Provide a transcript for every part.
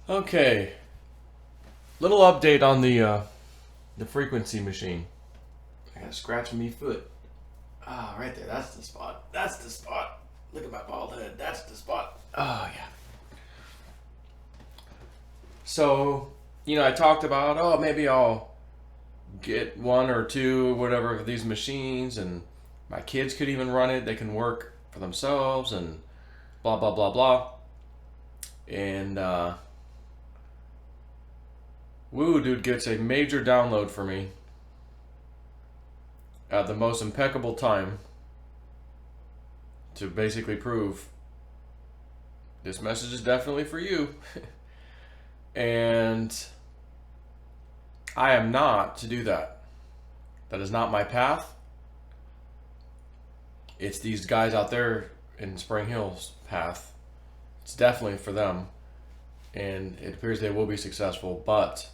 Okay, little update on the frequency machine. I gotta scratch me foot. Ah, right there. That's the spot. That's the spot. Look at my bald head. That's the spot. Oh yeah. So, I talked about, maybe I'll get one or two, whatever, of these machines, and my kids could even run it. They can work for themselves, and blah blah blah blah. And Woo Dude gets a major download for me at the most impeccable time to basically prove this message is definitely for you. And I am not to do that. That is not my path. It's these guys out there in Spring Hill's path. It's definitely for them. And it appears they will be successful, but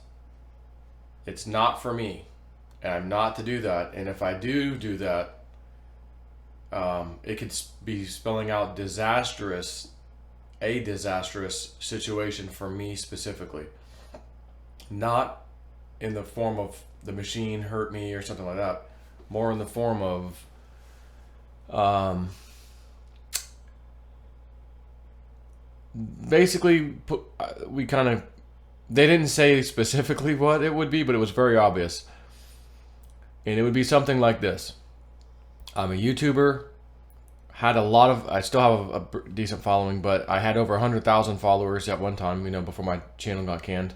it's not for me. And I'm not to do that. And if I do that, it could be spelling out a disastrous situation for me specifically. Not in the form of the machine hurt me or something like that. More in the form of basically they didn't say specifically what it would be, but it was very obvious. And it would be something like this. I'm a YouTuber. I still have a decent following, but I had over 100,000 followers at one time, before my channel got canned.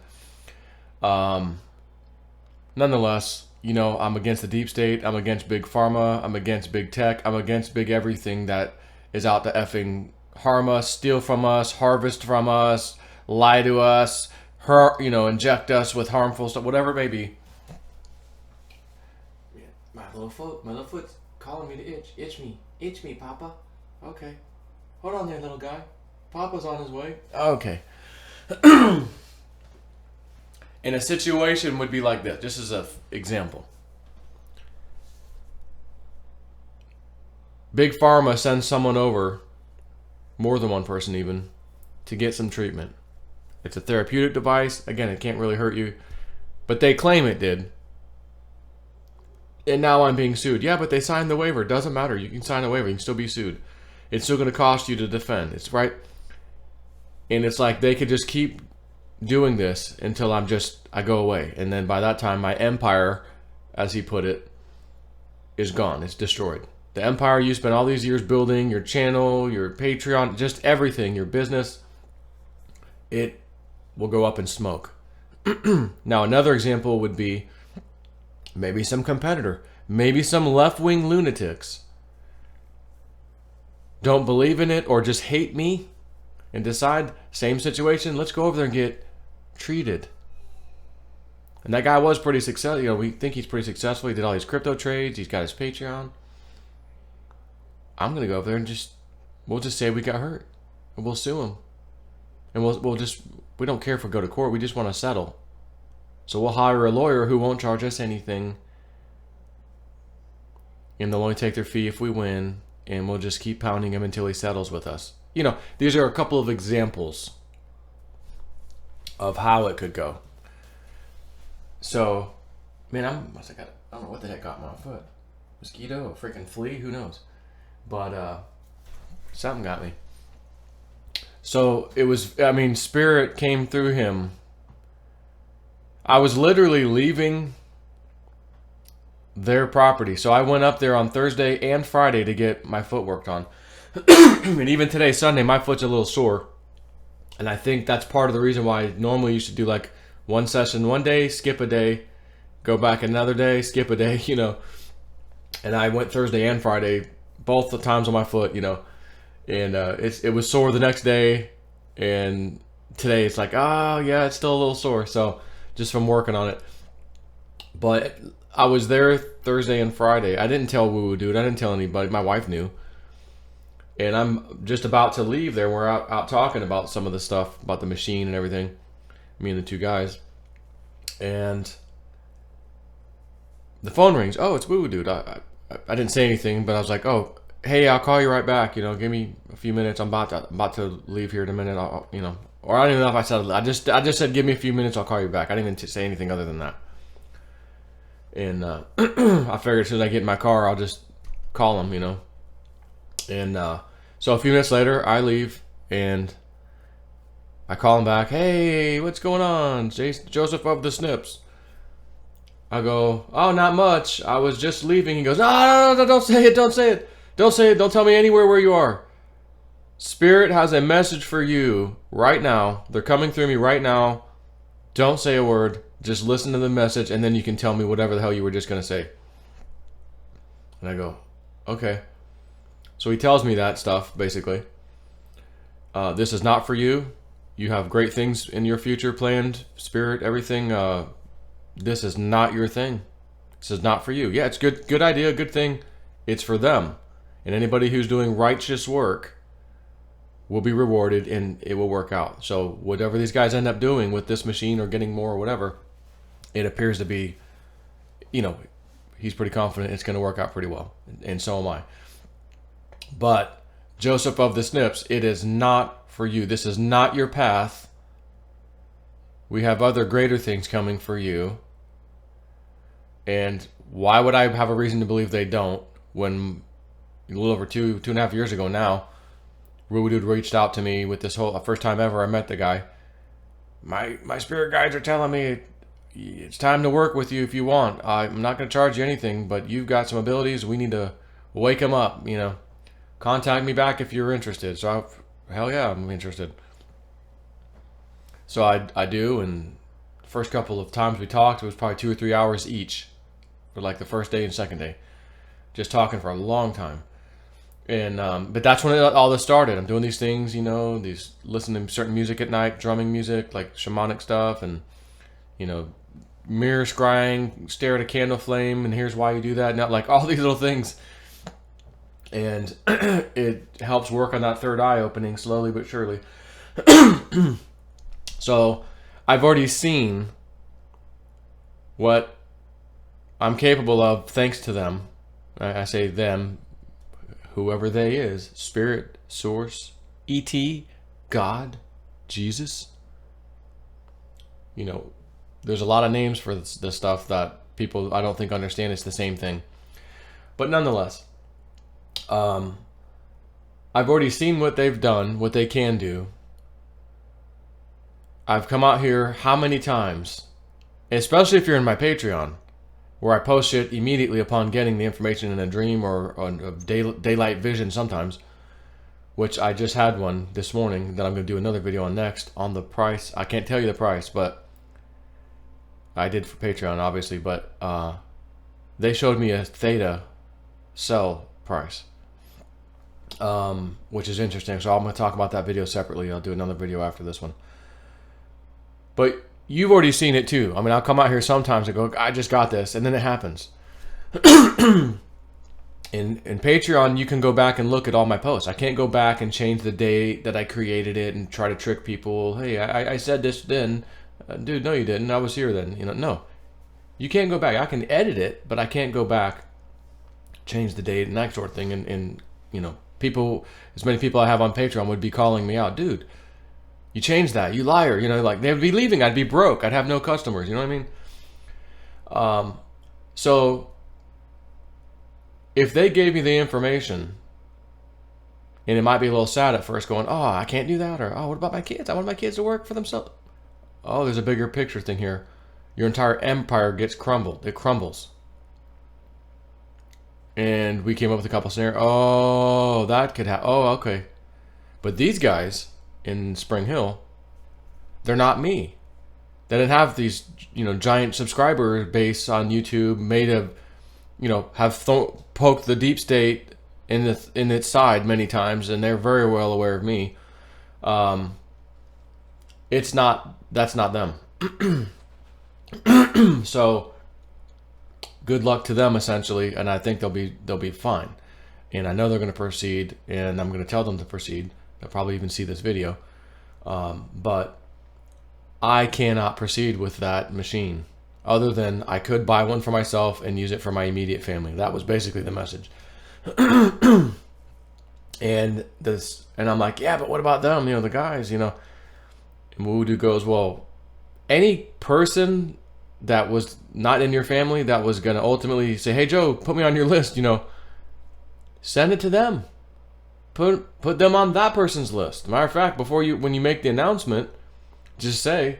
Nonetheless, I'm against the deep state. I'm against big pharma. I'm against big tech. I'm against big everything that is out to effing harm us, steal from us, harvest from us, lie to us, inject us with harmful stuff, whatever it may be. My little foot's calling me to itch me, Papa. Okay, hold on there, little guy. Papa's on his way. Okay. And a situation would be like this. Just as an example. Big Pharma sends someone over, more than one person even, to get some treatment. It's a therapeutic device. Again, it can't really hurt you, but they claim it did. And now I'm being sued. Yeah, but they signed the waiver. It doesn't matter. You can sign a waiver. You can still be sued. It's still going to cost you to defend. It's right. And it's like they could just keep doing this until I go away. And then by that time, my empire, as he put it, is gone. It's destroyed. The empire you spent all these years building, your channel, your Patreon, just everything, your business, it will go up in smoke. Now, another example would be maybe some competitor, maybe some left-wing lunatics don't believe in it or just hate me and decide, same situation, let's go over there and get treated. And that guy was pretty successful. We think he's pretty successful. He did all these crypto trades. He's got his Patreon. I'm going to go over there and we'll just say we got hurt. And we'll sue him. And we don't care if we go to court. We just want to settle. So we'll hire a lawyer who won't charge us anything. And they'll only take their fee if we win. And we'll just keep pounding him until he settles with us. These are a couple of examples of how it could go. So, man, I don't know what the heck got my foot. Mosquito, a freaking flea, who knows? But something got me. So it was, spirit came through him. I was literally leaving their property. So I went up there on Thursday and Friday to get my foot worked on. And even today, Sunday, my foot's a little sore. And I think that's part of the reason why I normally used to do like one session one day, skip a day, go back another day, skip a day, And I went Thursday and Friday, both the times on my foot, And it was sore the next day. And today it's like, oh yeah, it's still a little sore. So just from working on it. But I was there Thursday and Friday. I didn't tell Woo Dude. I didn't tell anybody. My wife knew. And I'm just about to leave there. We're out talking about some of the stuff, about the machine and everything. Me and the two guys. And the phone rings. Oh, it's Woo Dude. I didn't say anything, but I was like, oh, hey, I'll call you right back. Give me a few minutes. I'm about to leave here in a minute. Or I don't even know if I said, I just said, give me a few minutes, I'll call you back. I didn't even say anything other than that. And I figured as soon as I get in my car, I'll just call him, you know. And so a few minutes later, I leave and I call him back. Hey, what's going on? Joseph of the Snips. I go, oh, not much. I was just leaving. He goes, no, don't say it, don't say it. Don't say it, don't tell me anywhere where you are. Spirit has a message for you right now. They're coming through me right now. Don't say a word. Just listen to the message, and then you can tell me whatever the hell you were just going to say. And I go, okay. So he tells me that stuff, basically. This is not for you. You have great things in your future planned, Spirit, everything. This is not your thing. This is not for you. Yeah, it's good idea, good thing. It's for them. And anybody who's doing righteous work will be rewarded, and it will work out. So whatever these guys end up doing with this machine or getting more or whatever, it appears to be, you know, he's pretty confident it's going to work out pretty well. And so am I. But Joseph of the Snips, it is not for you. This is not your path. We have other greater things coming for you. And why would I have a reason to believe they don't when a little over two and a half years ago now, Rude Dude reached out to me with this whole, first time ever I met the guy. My spirit guides are telling me it's time to work with you if you want. I'm not going to charge you anything, but you've got some abilities. We need to wake them up, you know. Contact me back if you're interested. So, hell yeah, I'm interested. So I do, and the first couple of times we talked, it was probably 2 or 3 hours each for like the first day and second day. Just talking for a long time. And but that's when all this started. I'm doing these things, you know, listening to certain music at night, drumming music, like shamanic stuff, and, you know, mirror scrying, stare at a candle flame, and here's why you do that. Not like all these little things. And it helps work on that third eye opening slowly but surely. So I've already seen what I'm capable of thanks to them. I say them, whoever they is, Spirit, Source, E.T., God, Jesus. You know, there's a lot of names for this stuff that people I don't think understand it's the same thing. But nonetheless, I've already seen what they've done, what they can do. I've come out here how many times, especially if you're in my Patreon, where I post shit immediately upon getting the information in a dream or a daylight vision sometimes, which I just had one this morning that I'm going to do another video on next on the price. I can't tell you the price, but I did for Patreon, obviously, but they showed me a theta cell price, which is interesting. So I'm going to talk about that video separately. I'll do another video after this one. But you've already seen it too. I mean, I'll come out here sometimes and go, I just got this, and then it happens. In Patreon, you can go back and look at all my posts. I can't go back and change the date that I created it and try to trick people. Hey, I said this then. Dude, no you didn't. I was here then. You know, no. You can't go back. I can edit it, but I can't go back, change the date and that sort of thing. And you know, people, as many people I have on Patreon would be calling me out. Dude, you changed that. You liar. You know, like they'd be leaving. I'd be broke. I'd have no customers. You know what I mean? So if they gave me the information, and it might be a little sad at first going, oh, I can't do that. Or, oh, what about my kids? I want my kids to work for themselves. Oh, there's a bigger picture thing here. Your entire empire gets crumbled. It crumbles. And we came up with a couple scenarios. Oh, that could happen. Oh, okay. But these guys in Spring Hill, they're not me. They didn't have these, you know, giant subscriber base on YouTube made of, you know, have poked the deep state in its side many times, and they're very well aware of me. That's not them. So good luck to them, essentially, and I think they'll be fine. And I know they're going to proceed, and I'm going to tell them to proceed. They'll probably even see this video. But I cannot proceed with that machine, other than I could buy one for myself and use it for my immediate family. That was basically the message. And I'm like, yeah, but what about them? You know, the guys, you know. And Wudu goes, well, any person that was not in your family that was going to ultimately say, hey, Joe, put me on your list, send it to them. Put them on that person's list. Matter of fact, when you make the announcement, just say,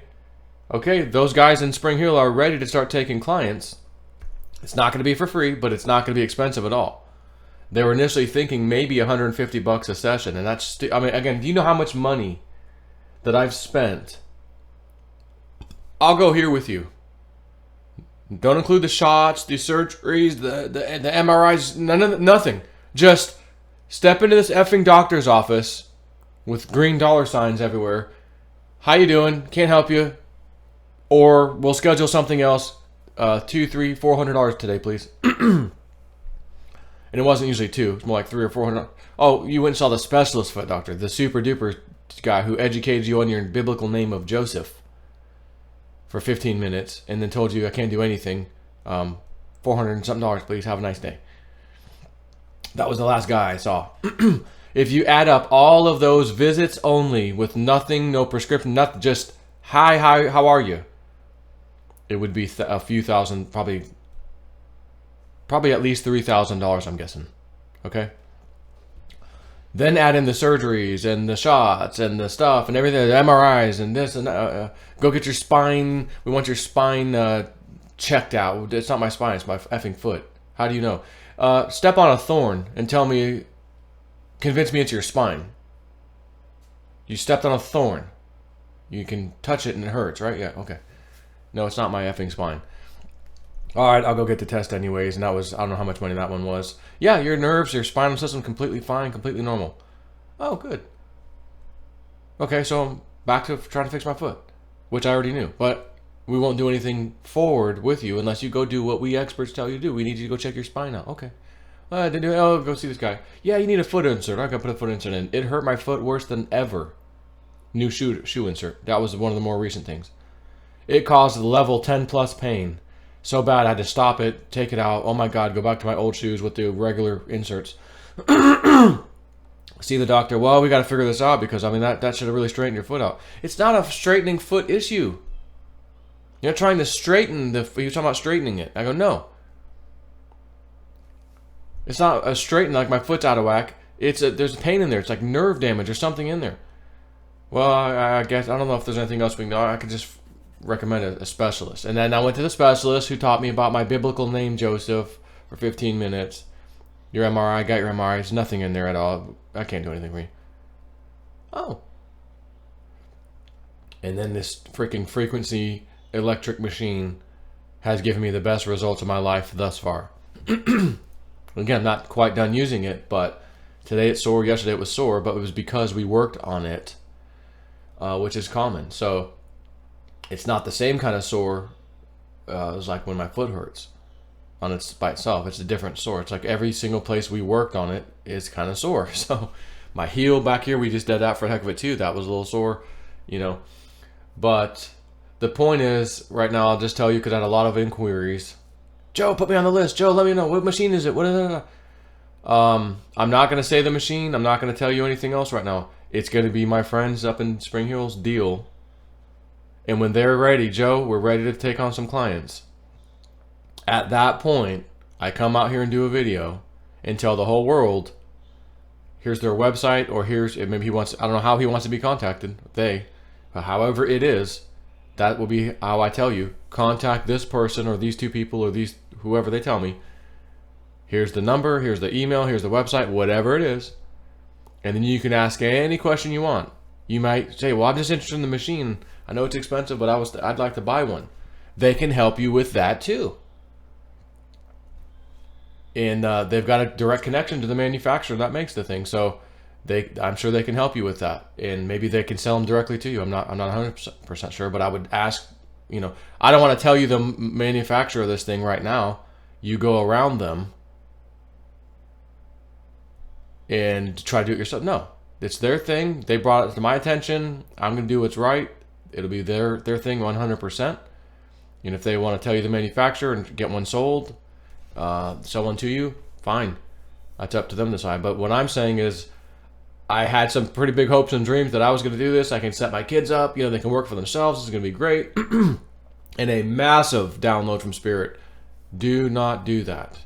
okay, those guys in Spring Hill are ready to start taking clients. It's not going to be for free, but it's not going to be expensive at all. They were initially thinking maybe $150 a session, and that's, again, do you know how much money that I've spent? I'll go here with you. Don't include the shots, the surgeries, the MRIs, nothing. Just step into this effing doctor's office with green dollar signs everywhere. How you doing? Can't help you. Or we'll schedule something else. $200, $300, $400 today, please. And it wasn't usually two. It's more like $300 or $400. Oh, you went and saw the specialist foot doctor, the super duper guy who educated you on your biblical name of Joseph for 15 minutes and then told you I can't do anything. $400 and something, please. Have a nice day. That was the last guy I saw. If you add up all of those visits only with nothing, no prescription, nothing, just hi, how are you? It would be a few thousand, probably at least $3,000, I'm guessing. Okay? Then add in the surgeries and the shots and the stuff and everything, the MRIs and this and that. Go get your spine. We want your spine checked out. It's not my spine, it's my effing foot. How do you know? Step on a thorn and convince me it's your spine. You stepped on a thorn. You can touch it and it hurts, right? Yeah, okay. No, it's not my effing spine. All right, I'll go get the test anyways. And that was, I don't know how much money that one was. Yeah, your nerves, your spinal system, completely fine, completely normal. Oh, good. Okay, so I'm back to trying to fix my foot, which I already knew. But we won't do anything forward with you unless you go do what we experts tell you to do. We need you to go check your spine out. Okay. Go see this guy. Yeah, you need a foot insert. I got to put a foot insert in. It hurt my foot worse than ever. New shoe insert. That was one of the more recent things. It caused level 10 plus pain. So bad I had to stop it, take it out. Oh my God, go back to my old shoes with the regular inserts. See the doctor. Well, we got to figure this out because, that should have really straightened your foot out. It's not a straightening foot issue. You're not trying to straighten you're talking about straightening it. I go, no. It's not a straighten like my foot's out of whack. There's pain in there. It's like nerve damage or something in there. Well, I guess, I don't know if there's anything else we can do. I could just recommend a specialist. And then I went to the specialist who taught me about my biblical name, Joseph, for 15 minutes. Your MRI, got your MRI. There's nothing in there at all. I can't do anything for you. Oh. And then this freaking frequency electric machine has given me the best results of my life thus far. Again, not quite done using it, but today it's sore. Yesterday it was sore, but it was because we worked on it, which is common. So it's not the same kind of sore as like when my foot hurts by itself. It's a different sore. It's like every single place we worked on it is kind of sore. So my heel back here, we just did that for the heck of it too. That was a little sore, But the point is, right now, I'll just tell you because I had a lot of inquiries. Joe, put me on the list. Joe, let me know. What machine is it? What is it? I'm not going to say the machine. I'm not going to tell you anything else right now. It's going to be my friends up in Spring Hill's deal. And when they're ready, Joe, we're ready to take on some clients. At that point, I come out here and do a video and tell the whole world, here's their website, or maybe I don't know how he wants to be contacted. However it is, that will be how I tell you. Contact this person or these two people or whoever they tell me. Here's the number, here's the email, here's the website, whatever it is. And then you can ask any question you want. You might say, well, I'm just interested in the machine. I know it's expensive, but I'd like to buy one. They can help you with that too. And they've got a direct connection to the manufacturer that makes the thing. So I'm sure they can help you with that. And maybe they can sell them directly to you. I'm not 100% sure, but I would ask, I don't want to tell you the manufacturer of this thing right now. You go around them and try to do it yourself. No, it's their thing. They brought it to my attention. I'm going to do what's right. It'll be their thing 100%. And if they want to tell you the manufacturer and get one sold, sell one to you, fine. That's up to them to decide. But what I'm saying is, I had some pretty big hopes and dreams that I was going to do this. I can set my kids up. They can work for themselves. This is going to be great. And a massive download from Spirit. Do not do that.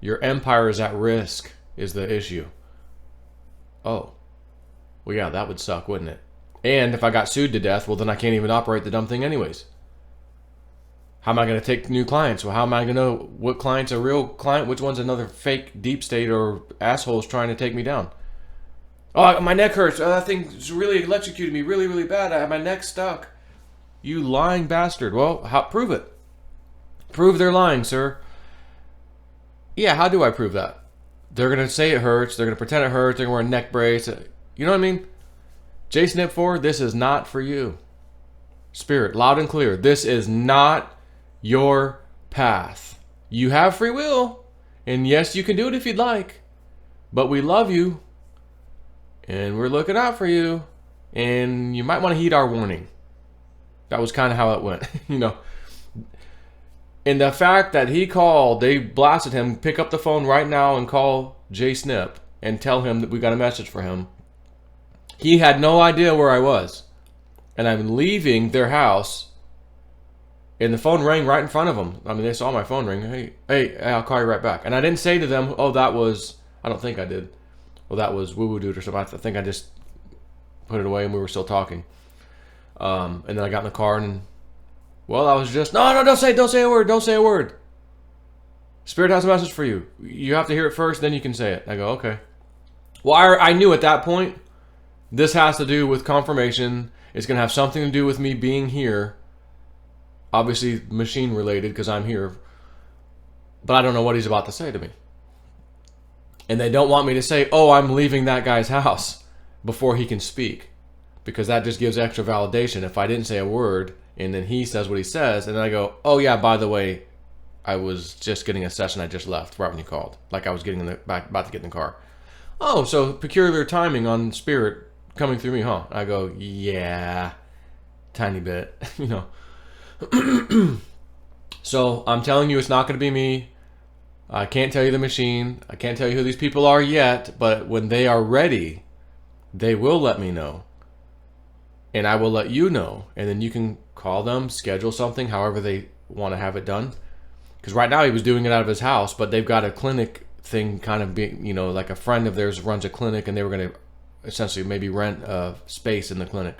Your empire is at risk is the issue. Oh. Well, yeah, that would suck, wouldn't it? And if I got sued to death, well, then I can't even operate the dumb thing anyways. How am I going to take new clients? Well, how am I going to know what client's a real client? Which one's another fake deep state or assholes trying to take me down? Oh, my neck hurts. That thing's really electrocuted me really, really bad. I have my neck stuck. You lying bastard. Well, prove it. Prove they're lying, sir. Yeah, how do I prove that? They're going to say it hurts. They're going to pretend it hurts. They're going to wear a neck brace. You know what I mean? JSNIP 4, this is not for you. Spirit, loud and clear. This is not your path. You have free will. And yes, you can do it if you'd like. But we love you. And we're looking out for you. And you might want to heed our warning. That was kind of how it went. And the fact that he called, they blasted him, pick up the phone right now and call JSNIP and tell him that we got a message for him. He had no idea where I was. And I'm leaving their house. And the phone rang right in front of them. I mean, they saw my phone ring. Hey, I'll call you right back. And I didn't say to them, oh, that was, I don't think I did. Well, that was woo-woo dude or something. I think I just put it away and we were still talking. And then I got in the car and, well, I was just, no, don't say a word. Spirit has a message for you. You have to hear it first, then you can say it. I go, okay. Well, I knew at that point, this has to do with confirmation. It's going to have something to do with me being here. Obviously, machine related because I'm here. But I don't know what he's about to say to me. And they don't want me to say, oh, I'm leaving that guy's house before he can speak. Because that just gives extra validation. If I didn't say a word and then he says what he says, and then I go, oh yeah, by the way, I was just getting a session. I just left right when you called. Like I was getting about to get in the car. Oh, so peculiar timing on Spirit coming through me, huh? I go, yeah, tiny bit, So I'm telling you, it's not going to be me. I can't tell you the machine. I can't tell you who these people are yet, but when they are ready, they will let me know. And I will let you know. And then you can call them, schedule something, however they want to have it done. Because right now he was doing it out of his house, but they've got a clinic thing kind of being, like a friend of theirs runs a clinic and they were going to essentially maybe rent a space in the clinic.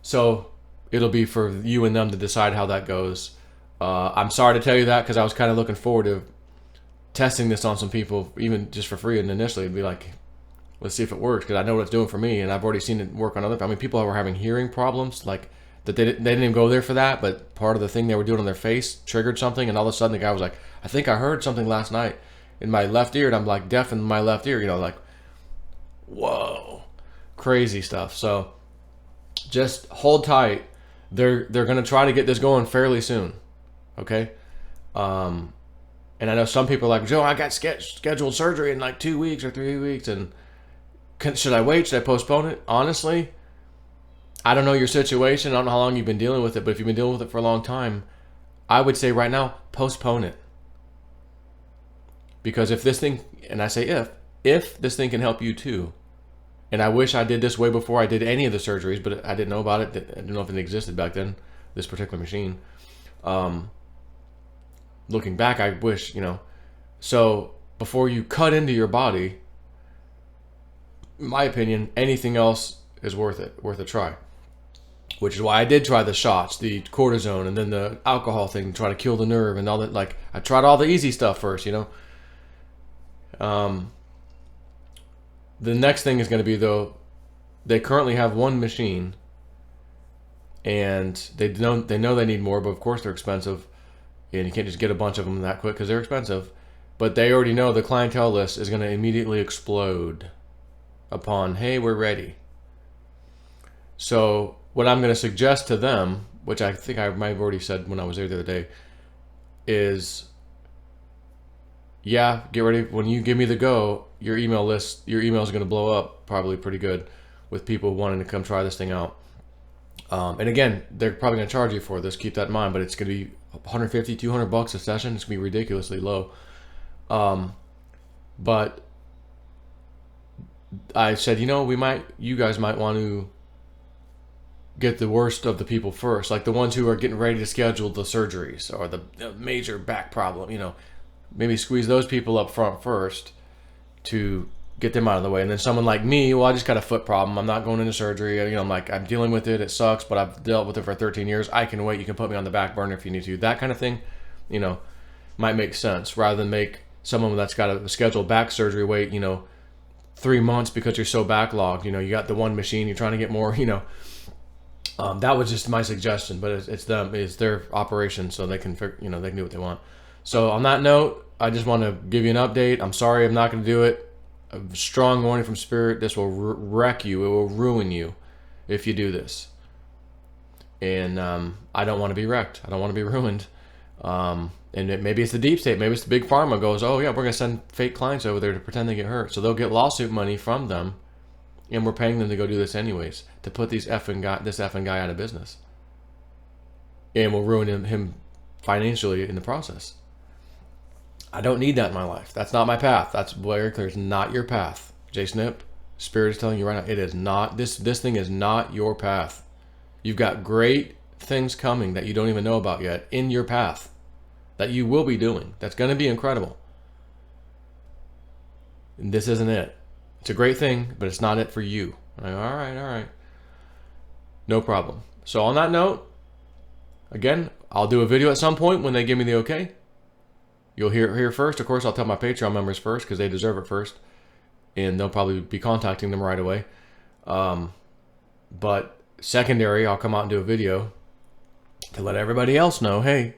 So it'll be for you and them to decide how that goes. I'm sorry to tell you that because I was kind of looking forward to testing this on some people, even just for free. And initially it'd be like, let's see if it works because I know what it's doing for me. And I've already seen it work on other people. I mean, people who were having hearing problems, like that they didn't even go there for that. But part of the thing they were doing on their face triggered something. And all of a sudden the guy was like, I think I heard something last night in my left ear. And I'm like deaf in my left ear, like, whoa, crazy stuff. So just hold tight. They're going to try to get this going fairly soon. Okay. And I know some people are like, Joe, I got scheduled surgery in like 2 weeks or 3 weeks. And should I wait? Should I postpone it? Honestly, I don't know your situation. I don't know how long you've been dealing with it, but if you've been dealing with it for a long time, I would say right now, postpone it. Because if this thing, and I say if this thing can help you too, and I wish I did this way before I did any of the surgeries, but I didn't know about it. I didn't know if it existed back then, this particular machine. Looking back, I wish, so before you cut into your body, in my opinion, anything else is worth a try. Which is why I did try the shots, the cortisone, and then the alcohol thing to try to kill the nerve and all that. Like, I tried all the easy stuff first, The next thing is going to be, though, they currently have one machine, and they know they need more, but of course they're expensive, and you can't just get a bunch of them that quick because they're expensive. But they already know the clientele list is going to immediately explode upon, hey, we're ready. So what I'm going to suggest to them, which I think I might have already said when I was there the other day, is, yeah, get ready. When you give me the go, your email is going to blow up probably pretty good with people wanting to come try this thing out. And again, they're probably going to charge you for this. Keep that in mind, but it's going to be $150, $200 a session. It's going to be ridiculously low. But I said, you guys might want to get the worst of the people first, like the ones who are getting ready to schedule the surgeries or the major back problem. Maybe squeeze those people up front first to get them out of the way. And then someone like me, well, I just got a foot problem. I'm not going into surgery. I'm dealing with it. It sucks, but I've dealt with it for 13 years. I can wait. You can put me on the back burner if you need to. That kind of thing, might make sense rather than make someone that's got a scheduled back surgery wait, 3 months because you're so backlogged. You got the one machine, you're trying to get more, that was just my suggestion, but it's their operation, so they can they can do what they want. So on that note, I just want to give you an update. I'm sorry I'm not going to do it. A strong warning from Spirit. This will wreck you. It will ruin you if you do this. And I don't want to be wrecked. I don't want to be ruined. Maybe it's the deep state. Maybe it's the big pharma goes, oh yeah, we're going to send fake clients over there to pretend they get hurt. So they'll get lawsuit money from them, and we're paying them to go do this anyways, to put this effing guy out of business. And we'll ruin him financially in the process. I don't need that in my life. That's not my path. That's very clear. It's not your path. J-Snip, Spirit is telling you right now, it is not. This thing is not your path. You've got great things coming that you don't even know about yet in your path that you will be doing. That's going to be incredible. And this isn't it. It's a great thing, but it's not it for you. Like, all right. No problem. So on that note, again, I'll do a video at some point when they give me the okay. You'll hear here first. Of course, I'll tell my Patreon members first because they deserve it first. And they'll probably be contacting them right away. But secondary, I'll come out and do a video to let everybody else know, hey,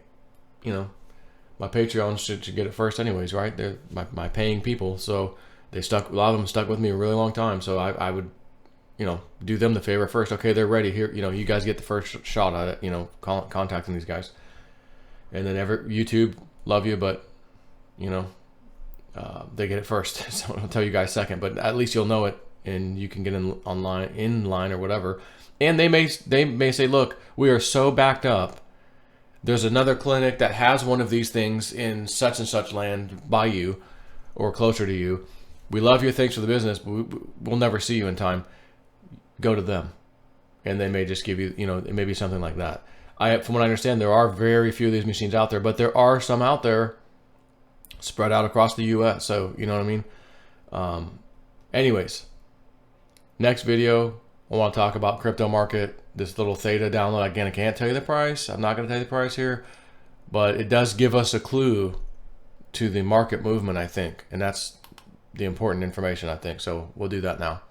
my Patreon should get it first anyways, right? They're my paying people. So a lot of them stuck with me a really long time. So I would, do them the favor first. Okay, they're ready here. You guys get the first shot at it, contacting these guys. And then YouTube, love you, but, they get it first. So I'll tell you guys second, but at least you'll know it and you can get in line or whatever. And they may say, look, we are so backed up. There's another clinic that has one of these things in such and such land by you or closer to you. We love you. Thanks for the business, but we'll never see you in time. Go to them. And they may just give you, it may be something like that. From what I understand, there are very few of these machines out there, but there are some out there spread out across the U.S. So, you know what I mean? Anyways, next video, I want to talk about crypto market, this little Theta download. Again, I can't tell you the price. I'm not going to tell you the price here, but it does give us a clue to the market movement, I think. And that's the important information, I think. So we'll do that now.